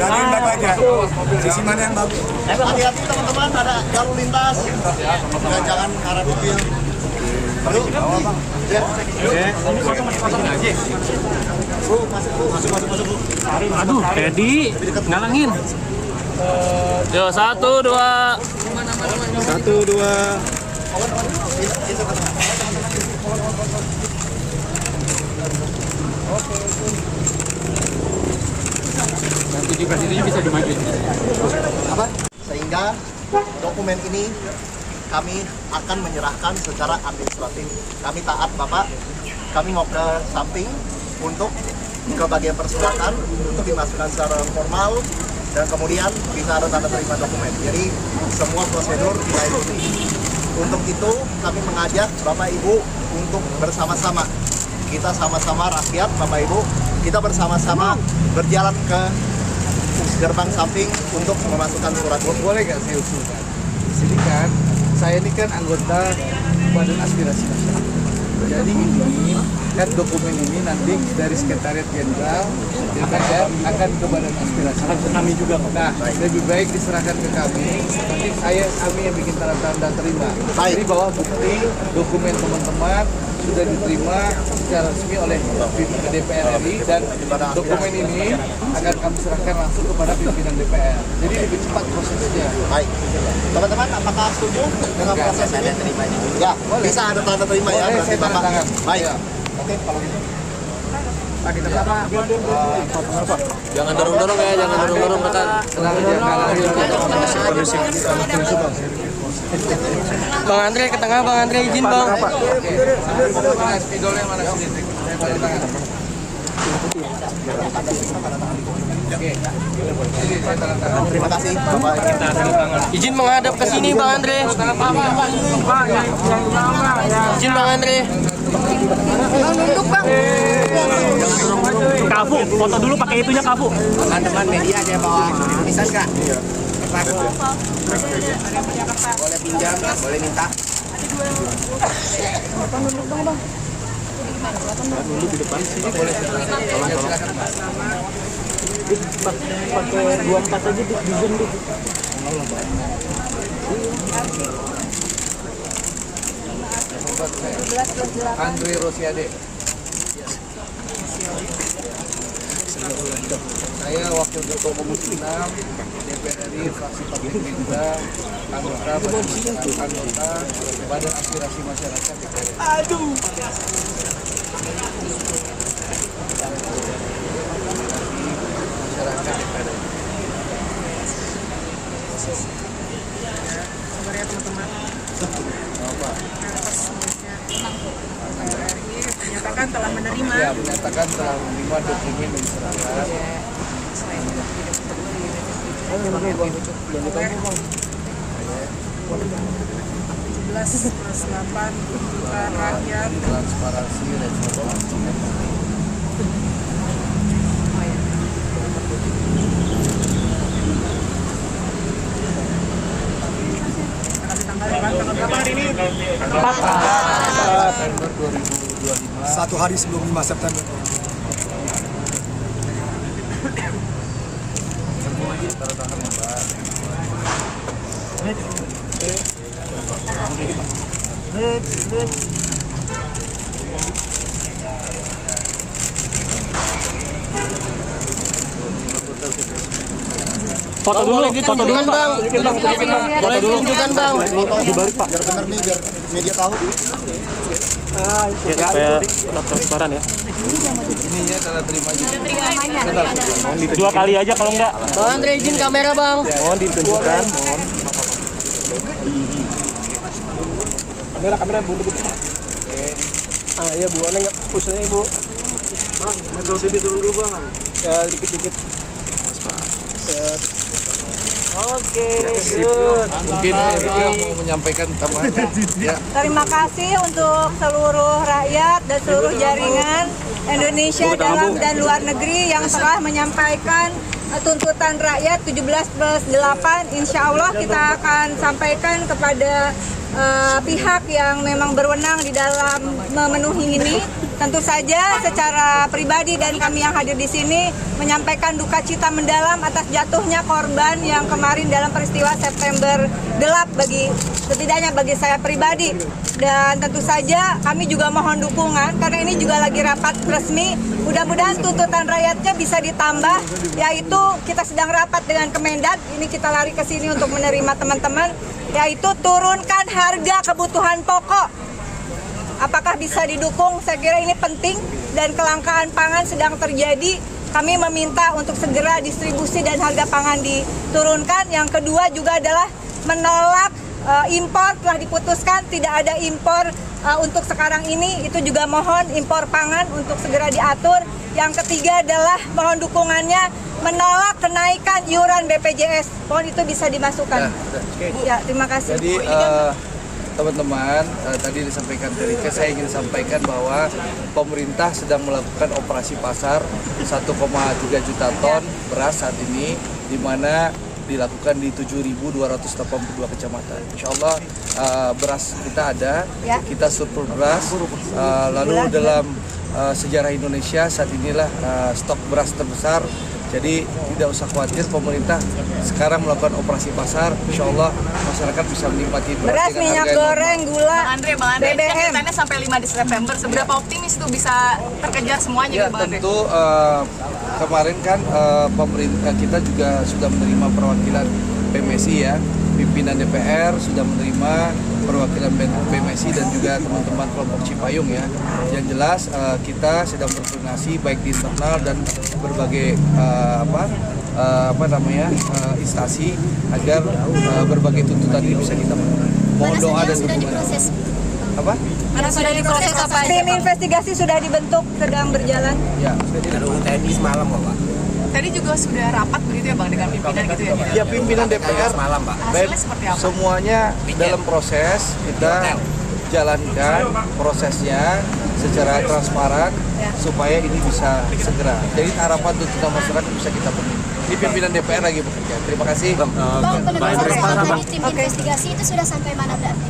Dadin baik aja. Sisi mana yang bagus? Hati-hati teman-teman, ada jalur lintas. Jangan arah mobil. Masuk. Aduh, Teddy ngalangin. Yo, 1, 2. 1, 2. Nanti juga sini bisa dimajuin. Apa? Sehingga dokumen ini kami akan menyerahkan secara administratif. Kami taat Bapak, kami mau ke samping untuk ke bagian persilakan untuk dimasukkan secara formal dan kemudian bisa ada tanda terima dokumen. Jadi semua prosedur kita ikuti. Untuk itu kami mengajak Bapak Ibu untuk bersama-sama. Kita sama-sama rakyat Bapak Ibu, kita bersama-sama berjalan ke gerbang samping untuk memasukkan surat. Boleh nggak saya usulkan? Di sini kan, saya ini kan anggota Badan Aspirasi Masyarakat. Jadi ini kan dokumen ini nanti dari Sekretariat Jenderal DPR akan ke Badan Aspirasi. Kami juga. Nah, lebih baik diserahkan ke kami. Nanti kami yang bikin tanda terima. Baik. Jadi bahwa bukti dokumen teman-teman sudah diterima secara resmi oleh pimpinan DPR RI dan dokumen ini akan kami serahkan langsung kepada pimpinan DPR. Jadi lebih cepat prosesnya. Baik. Teman-teman, apakah setuju dengan proses ini? Ya, bisa ada tanda terima ya. Boleh, Berarti saya tanda Bapak. tangan. Baik. Ya. Oke, kalau gitu. Jangan dorong-dorong ya, jangan dorong-dorong rekan. Tenang aja, Bang Andre ke tengah, Bang Andre izin Bang. Spidolnya mana sini? Saya tanda tangan. Oke. Ini saya tanda tangan. Terima kasih Bapak. Izin menghadap ke sini Bang Andre. Izin Bang Andre. Kafu, foto dulu pakai itunya Kafu. Teman-teman media ada bawa bisa nggak? Boleh pinjam, boleh minta. Dulu di depan sini. Pakai 24 aja di zoom dulu. Andre Rosiade. Saya Wakil Ketua Komisi 6 DPR RI fraksi Partai Gerindra, anggota Badan Aspirasi Masyarakat DPR RI. Aduh. Masyarakat DPR RI. Sabar ya teman-teman. Apa? RI menyatakan telah menerima. Ya, menyatakan telah menerima dokumen yang diserahkan. Selain itu tidak rakyat. Transparansi dan transparansi. Tanggal berapa hari ini? September 2025. 1 hari sebelum 5 September. Tanda tangan ya, Pak. Foto dulu, foto dulu Bang. Boleh tunjukkan Bang. Dibalik Pak, biar benar nih, biar media tahu. Supaya transparan ya. Ininya tanda terima juga. 2 kali aja kalau enggak. Bang Andre izin kamera Bang. Mohon ditunjukkan. Kamera buntu. Ah iya Bu, Ana nggak pusingnya Ibu. Bang, metode sini turun dulu Bang. Ya dikit-dikit. Oke, good. Mungkin dia mau menyampaikan tambahan. Ya. Terima kasih untuk seluruh rakyat dan seluruh jaringan Indonesia dalam dan luar negeri yang telah menyampaikan tuntutan rakyat 17+8. Insya Allah kita akan sampaikan kepada pihak yang memang berwenang di dalam memenuhi ini. Tentu saja secara pribadi dan kami yang hadir di sini menyampaikan duka cita mendalam atas jatuhnya korban yang kemarin dalam peristiwa September gelap setidaknya bagi saya pribadi. Dan tentu saja kami juga mohon dukungan karena ini juga lagi rapat resmi. Mudah-mudahan tuntutan rakyatnya bisa ditambah, yaitu kita sedang rapat dengan Kemendak. Ini kita lari ke sini untuk menerima teman-teman, yaitu turunkan harga kebutuhan pokok. Apakah bisa didukung? Saya kira ini penting dan kelangkaan pangan sedang terjadi. Kami meminta untuk segera distribusi dan harga pangan diturunkan. Yang kedua juga adalah menolak impor. Telah diputuskan tidak ada impor untuk sekarang ini. Itu juga mohon impor pangan untuk segera diatur. Yang ketiga adalah mohon dukungannya menolak kenaikan iuran BPJS. Mohon itu bisa dimasukkan. Ya, terima kasih. Jadi teman-teman, tadi disampaikan dari saya ingin sampaikan bahwa pemerintah sedang melakukan operasi pasar 1,3 juta ton beras saat ini, di mana dilakukan di 7.282 kecamatan. Insya Allah beras kita ada, kita surplus beras. Lalu dalam sejarah Indonesia saat inilah stok beras terbesar. Jadi tidak usah khawatir, pemerintah sekarang melakukan operasi pasar, insya Allah masyarakat bisa menikmati beras, minyak goreng, gula, Bang Andre, BBM. katanya sampai 5 September. Seberapa optimis tuh bisa terkejar semuanya? Ya Bang Andre? tentu kemarin kan pemerintah kita juga sudah menerima perwakilan PMSI ya, pimpinan DPR sudah menerima perwakilan PMSI dan juga teman-teman kelompok Cipayung ya. Yang jelas kita sedang berkoordinasi baik di internal dan berbagai instansi agar berbagai tuntutan ini bisa kita penuhi. Mohon doa dan dukungan. Apa? Mana sudah diproses apa? Tim investigasi sudah dibentuk, sedang berjalan. Ya, TNI semalam Pak. Tadi juga sudah rapat begitu ya Bang dengan pimpinan gitu ya? ya pimpinan DPR Semalam Pak. baik Hasilnya seperti apa? semuanya dalam proses kita jalankan prosesnya secara transparan supaya ini bisa segera. Jadi harapan tuntutan masyarakat bisa kita penuhi. Ini pimpinan DPR lagi bekerja. Terima kasih. Bang, penugasan dari tim investigasi itu sudah sampai mana berarti?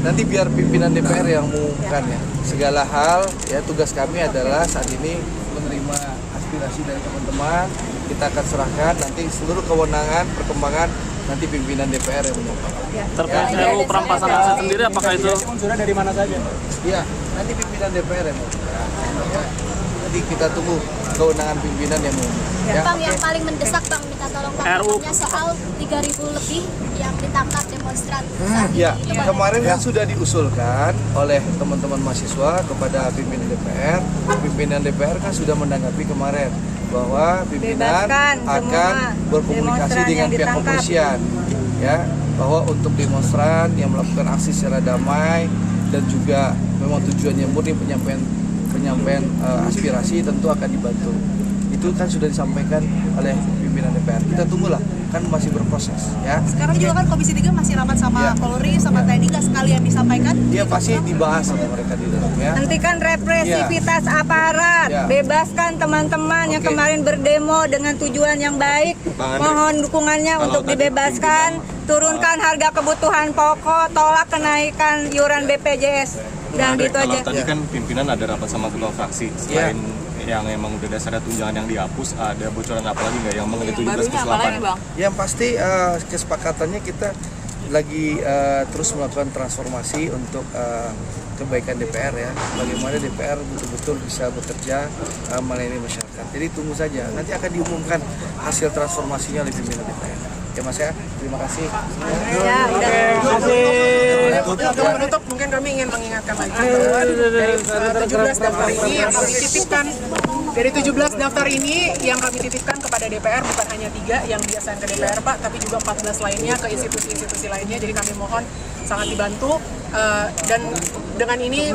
Nanti biar pimpinan DPR yang mengumumkan ya. Segala hal ya, tugas kami adalah saat ini menerima aspirasi dari teman-teman. Kita akan serahkan nanti seluruh kewenangan perkembangan nanti pimpinan DPR yang mengumumkan. Terkait RUU perampasan aset sendiri, apakah itu Sudah dari mana saja? Iya, nanti pimpinan DPR yang mengumumkan. Ya. Nanti kita tunggu kewenangan pimpinan yang mengumumkan. Ya. Bang, yang paling mendesak Bang minta tolong tanggapannya soal 3.000 lebih yang ditangkap demonstran saat ini. Ya, Itu bagaimana? kemarin kan sudah diusulkan oleh teman-teman mahasiswa kepada pimpinan DPR. Pimpinan DPR kan sudah menanggapi kemarin bahwa pimpinan Bebaskan akan semua berkomunikasi demonstran dengan yang pihak ditangkap. kepolisian, ya, bahwa untuk demonstran yang melakukan aksi secara damai dan juga memang tujuannya murni penyampaian aspirasi tentu akan dibantu. Itu kan sudah disampaikan oleh pimpinan DPR. Kita tunggulah, kan masih berproses ya. Sekarang juga kan Komisi 3 masih rapat sama Ya. Polri, sama TNI, nggak sekalian disampaikan? Dia pasti dibahas sama mereka di dalam ya. Hentikan represivitas aparat, Ya. bebaskan teman-teman yang Oke. kemarin berdemo dengan tujuan yang baik. Mohon dukungannya untuk dibebaskan, turunkan harga kebutuhan pokok, tolak kenaikan iuran BPJS. Dan gitu Kalau aja. tadi kan pimpinan ada rapat sama ketua fraksi, selain yang emang udah dasarnya tunjangan yang dihapus, ada bocoran apa lagi nggak yang mengenai 17 ke 8? Bang? Yang pasti kesepakatannya kita lagi terus melakukan transformasi untuk kebaikan DPR ya. Bagaimana DPR betul-betul bisa bekerja melayani masyarakat. Jadi tunggu saja. Nanti akan diumumkan hasil transformasinya oleh pimpinan DPR. Ya Mas ya, terima kasih. Ya, udah. Untuk menutup, mungkin kami ingin mengingatkan lagi bahwa dari 17 daftar ini yang kami titipkan, dari 17 daftar ini yang kami titipkan kepada DPR bukan hanya 3 yang biasanya ke DPR Pak, tapi juga 14 lainnya ke institusi-institusi lainnya. Jadi kami mohon sangat dibantu dan dengan ini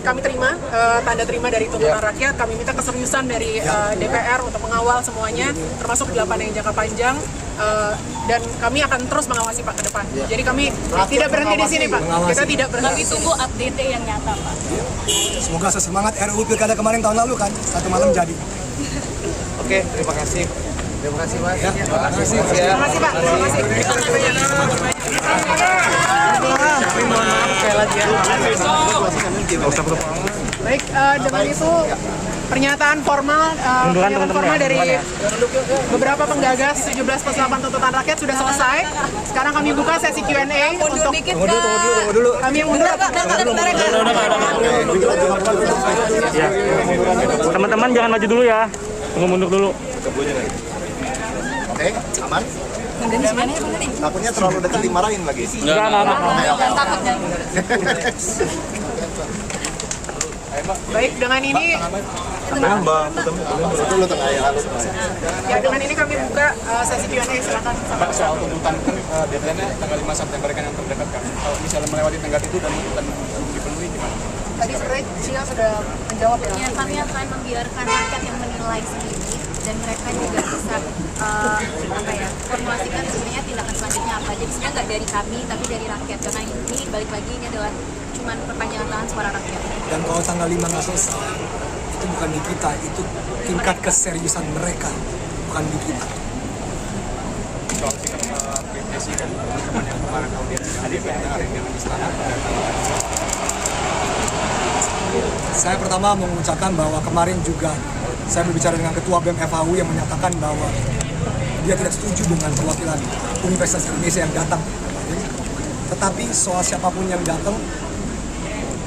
kami terima tanda terima dari tuntutan rakyat. Kami minta keseriusan dari DPR untuk mengawal semuanya, termasuk 8 yang jangka panjang. Dan kami akan terus mengawasi Pak ke depan. Jadi kami tidak berhenti di sini Pak. Kita tidak berhenti. Tunggu update yang nyata Pak. Semoga sesemangat RUU Pilkada kemarin tahun lalu kan, satu malam jadi. Oke, terima kasih. Terima kasih Mas. Terima kasih. Terima kasih ya. Terima kasih Pak. Terima kasih. Kami mohon maaf sekali lagi ya. Baik, dengan itu pernyataan formal dari beberapa penggagas 17+8 tuntutan rakyat sudah selesai. Sekarang kami buka sesi Q&A untuk kami yang mundur. Ya. Teman-teman jangan maju dulu ya. Tunggu mundur dulu. Oke, aman? Takutnya terlalu dekat dimarahin lagi. Enggak. Baik, dengan ini dengan ini kami buka sesi Q&A. Silakan. Pak, soal tuntutan kan deadline-nya tanggal 5 September kan yang terdekat kan. Kalau misalnya melewati tenggat itu dan tuntutan dipenuhi gimana? Tadi sebenarnya Cia sudah menjawab ya. Ya, kami akan membiarkan rakyat yang menilai sendiri dan mereka juga bisa formulasikan sebenarnya tindakan selanjutnya apa. Jadi sebenarnya nggak dari kami tapi dari rakyat, karena ini balik lagi ini adalah cuman perpanjangan tangan suara rakyat. Dan kalau tanggal 5 nggak selesai, itu bukan di kita, itu tingkat keseriusan mereka, bukan di kita. Soal sikap PSSI dan teman-teman yang kemarin audiens hari ini dengan istana. Saya pertama mengucapkan bahwa kemarin juga saya berbicara dengan Ketua BEM FHU yang menyatakan bahwa dia tidak setuju dengan perwakilan Universitas Indonesia yang datang. Tetapi soal siapapun yang datang,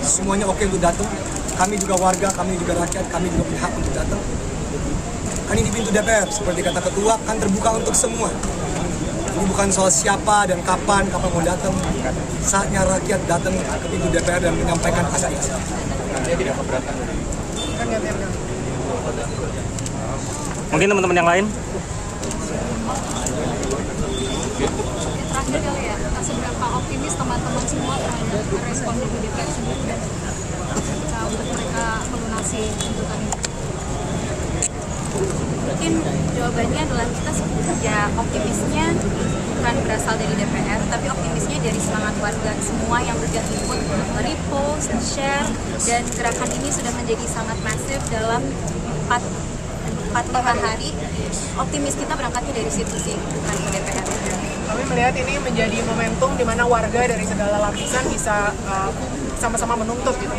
semuanya oke untuk datang. Kami juga warga, kami juga rakyat, kami juga punya hak untuk datang. Kan ini pintu DPR, seperti kata Ketua, kan terbuka untuk semua. Ini bukan soal siapa dan kapan mau datang. Saatnya rakyat datang ke pintu DPR dan menyampaikan aspirasi. Dia tidak keberatan. Mungkin teman-teman yang lain? Terakhir kali ya, seberapa optimis teman-teman semua terhadap respon dari DPR sendiri untuk mereka melunasi tuntutan ini? Mungkin jawabannya adalah kita ya optimisnya bukan berasal dari DPR, tapi optimisnya dari semangat warga semua yang sudah ikut repost, share, dan gerakan ini sudah menjadi sangat masif dalam 4-5 hari. Optimis kita berangkatnya dari situ sih, bukan ke DPR. Kami melihat ini menjadi momentum di mana warga dari segala lapisan bisa sama-sama menuntut gitu.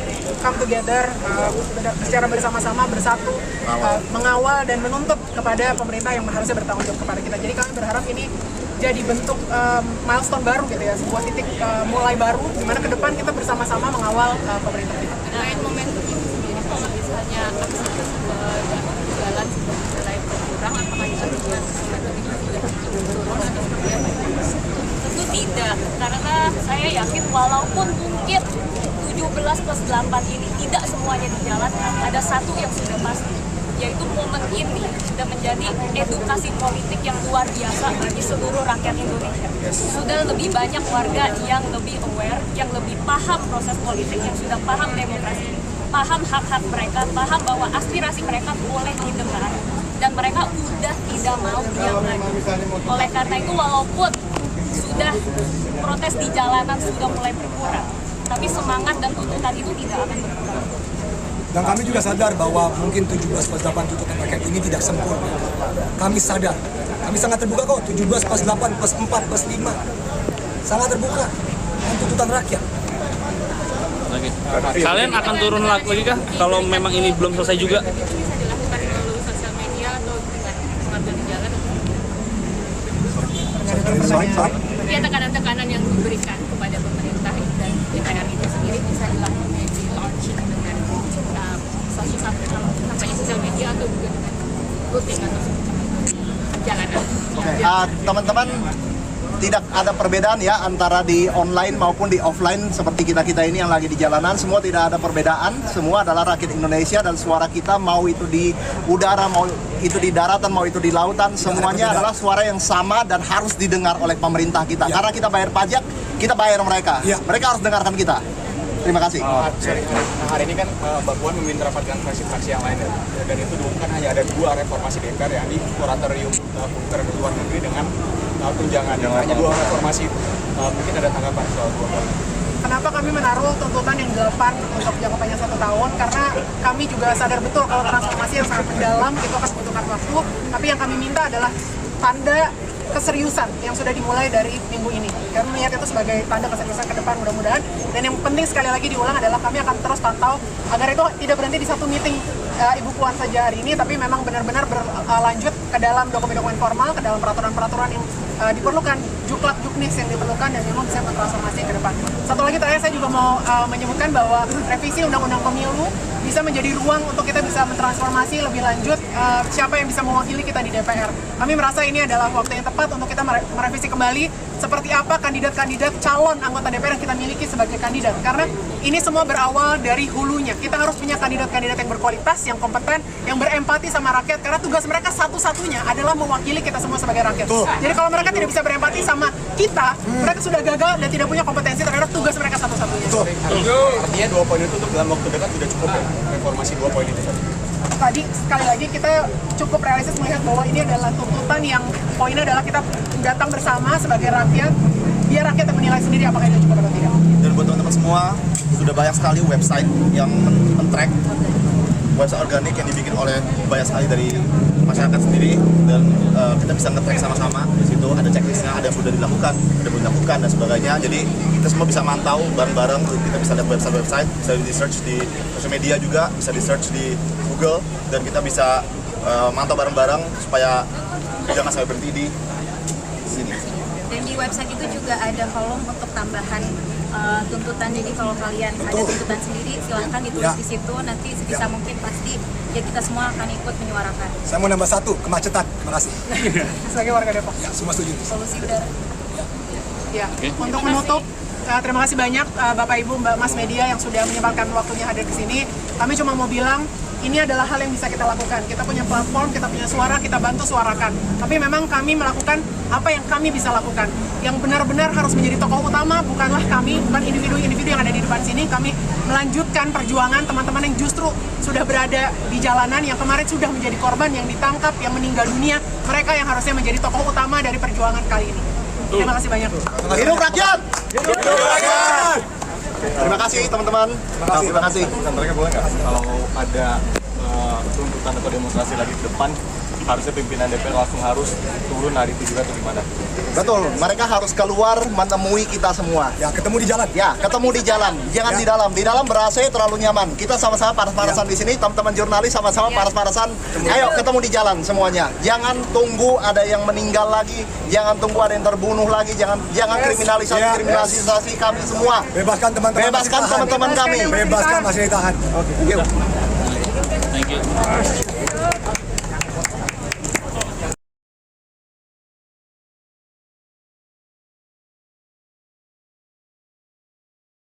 Come together, secara bersama-sama bersatu, mengawal dan menuntut kepada pemerintah yang harusnya bertanggung jawab kepada kita. Jadi kami berharap ini jadi bentuk milestone baru gitu ya, sebuah titik mulai baru di mana ke depan kita bersama-sama mengawal pemerintah kita. Selain momentum ini sendiri, kalau misalnya aktivitas jalan sudah mulai berkurang, apakah itu juga momentum ini sudah turun atau seperti apa? Tentu tidak, karena saya yakin walaupun mungkin 17+8 ini tidak semuanya di jalan, ada satu yang sudah pasti, yaitu momen ini sudah menjadi edukasi politik yang luar biasa bagi seluruh rakyat Indonesia. Sudah lebih banyak warga yang lebih aware, yang lebih paham proses politik, yang sudah paham demokrasi, paham hak-hak mereka, paham bahwa aspirasi mereka boleh didengar, dan mereka udah tidak mau diam lagi. Oleh karena itu, walaupun sudah protes di jalanan sudah mulai berkurang, tapi semangat dan tuntutan itu tidak akan berkurang. Dan kami juga sadar bahwa mungkin 17+8 tuntutan rakyat ini tidak sempurna. Kami sadar, kami sangat terbuka kok, 17+8, +4, +5. Sangat terbuka dengan tuntutan rakyat. Kalian akan turun lagi kah kalau memang ini belum selesai juga? Itu bisa dilakukan melalui sosial media atau dengan warga di jalan. Ya, tekanan-tekanan yang diberikan kepada pemerintah dan DPR itu sendiri bisa dilakukan di launching dengan kampanye sosial media atau juga dengan voting atau jalanan. Teman-teman, tidak ada perbedaan ya antara di online maupun di offline seperti kita ini yang lagi di jalanan. Semua tidak ada perbedaan, semua adalah rakyat Indonesia dan suara kita mau itu di udara, mau itu di daratan, mau itu di lautan, semuanya adalah suara yang sama dan harus didengar oleh pemerintah kita. Karena kita bayar pajak, kita bayar mereka. Mereka harus dengarkan kita. Terima kasih. Hari ini kan Mbak Puan meminta rapat dengan fraksi-fraksi yang lain dan itu kan hanya ada 2 reformasi DPR, yakni moratorium kunker ke luar negeri dengan tunjangan. Hanya 2 reformasi. Mungkin ada tanggapan soal 2 hal. Kenapa kami menaruh tuntutan yang 8 untuk jangka panjang 1 tahun? Karena kami juga sadar betul kalau transformasi yang sangat mendalam itu akan membutuhkan waktu. Tapi yang kami minta adalah tanda keseriusan yang sudah dimulai dari minggu ini. Kami melihat itu sebagai tanda keseriusan ke depan mudah-mudahan. Dan yang penting sekali lagi diulang adalah kami akan terus pantau agar itu tidak berhenti di satu meeting Ibu Puan saja hari ini, tapi memang benar-benar berlanjut ke dalam dokumen-dokumen formal, ke dalam peraturan-peraturan yang diperlukan, juklak-juknis yang diperlukan, dan memang bisa bertransformasi ke depan. Satu lagi terakhir saya juga mau menyebutkan bahwa revisi Undang-Undang Pemilu bisa menjadi ruang untuk kita bisa mentransformasi lebih lanjut siapa yang bisa mewakili kita di DPR. Kami merasa ini adalah waktu yang tepat untuk kita merevisi kembali seperti apa kandidat-kandidat calon anggota DPR yang kita miliki sebagai kandidat. Karena ini semua berawal dari hulunya. Kita harus punya kandidat-kandidat yang berkualitas, yang kompeten, yang berempati sama rakyat. Karena tugas mereka satu-satunya adalah mewakili kita semua sebagai rakyat. Jadi kalau mereka tidak bisa berempati sama kita, mereka sudah gagal dan tidak punya kompetensi terhadap tugas mereka satu-satunya. Artinya 2 poin itu untuk dalam waktu dekat sudah cukup ya, reformasi 2 poin itu Tadi sekali lagi kita cukup realistis melihat bahwa ini adalah tuntutan yang poinnya adalah kita datang bersama sebagai rakyat, biar rakyat yang menilai sendiri apakah itu cukup atau tidak. Dan buat teman-teman semua, sudah banyak sekali website yang men-track website organik yang dibikin oleh banyak sekali dari masyarakat sendiri, dan kita bisa nge-track sama-sama. Di situ ada checklistnya, ada yang sudah dilakukan, ada yang belum dilakukan, dan sebagainya. Jadi kita semua bisa mantau bareng-bareng. Kita bisa lihat website-website, bisa di-search di sosial media juga, bisa di-search di Google, dan kita bisa mantau bareng-bareng supaya jangan sampai berhenti di sini. Dan di website itu juga ada kolom untuk tambahan tuntutan. Jadi kalau kalian ada tuntutan sendiri, silahkan ditulis di situ. Nanti sebisa mungkin pasti ya kita semua akan ikut menyuarakan. Saya mau nambah 1, kemacetan. Terima kasih. Sebagai warga Depok. Ya, semua setuju. Solusi udara. Ya, untuk menutup, terima kasih banyak Bapak Ibu, Mbak Mas Media yang sudah menyempatkan waktunya hadir di sini. Kami cuma mau bilang, ini adalah hal yang bisa kita lakukan. Kita punya platform, kita punya suara, kita bantu suarakan. Tapi memang kami melakukan apa yang kami bisa lakukan. Yang benar-benar harus menjadi tokoh utama bukanlah kami, bukan individu-individu yang ada di depan sini. Kami melanjutkan perjuangan teman-teman yang justru sudah berada di jalanan, yang kemarin sudah menjadi korban, yang ditangkap, yang meninggal dunia. Mereka yang harusnya menjadi tokoh utama dari perjuangan kali ini. Terima kasih banyak. Hidup rakyat! Hidup rakyat! Terima kasih teman-teman. Terima kasih. Mereka boleh nggak kalau ada tuntutan atau demonstrasi lagi ke depan, harusnya pimpinan DPR langsung harus turun hari itu juga atau gimana? Betul, mereka harus keluar menemui kita semua. Ya, ketemu di jalan. Ya, ketemu di jalan, jangan di dalam. Di dalam ber-AC terlalu nyaman. Kita sama-sama paras-parasan di sini, teman-teman jurnalis sama-sama paras-parasan. Ayo ketemu di jalan semuanya. Jangan tunggu ada yang meninggal lagi, jangan tunggu ada yang terbunuh lagi, jangan kriminalisasi kami semua. Bebaskan teman-teman. Bebaskan teman-teman kami. Bebaskan masih ditahan. Oke. Thank you.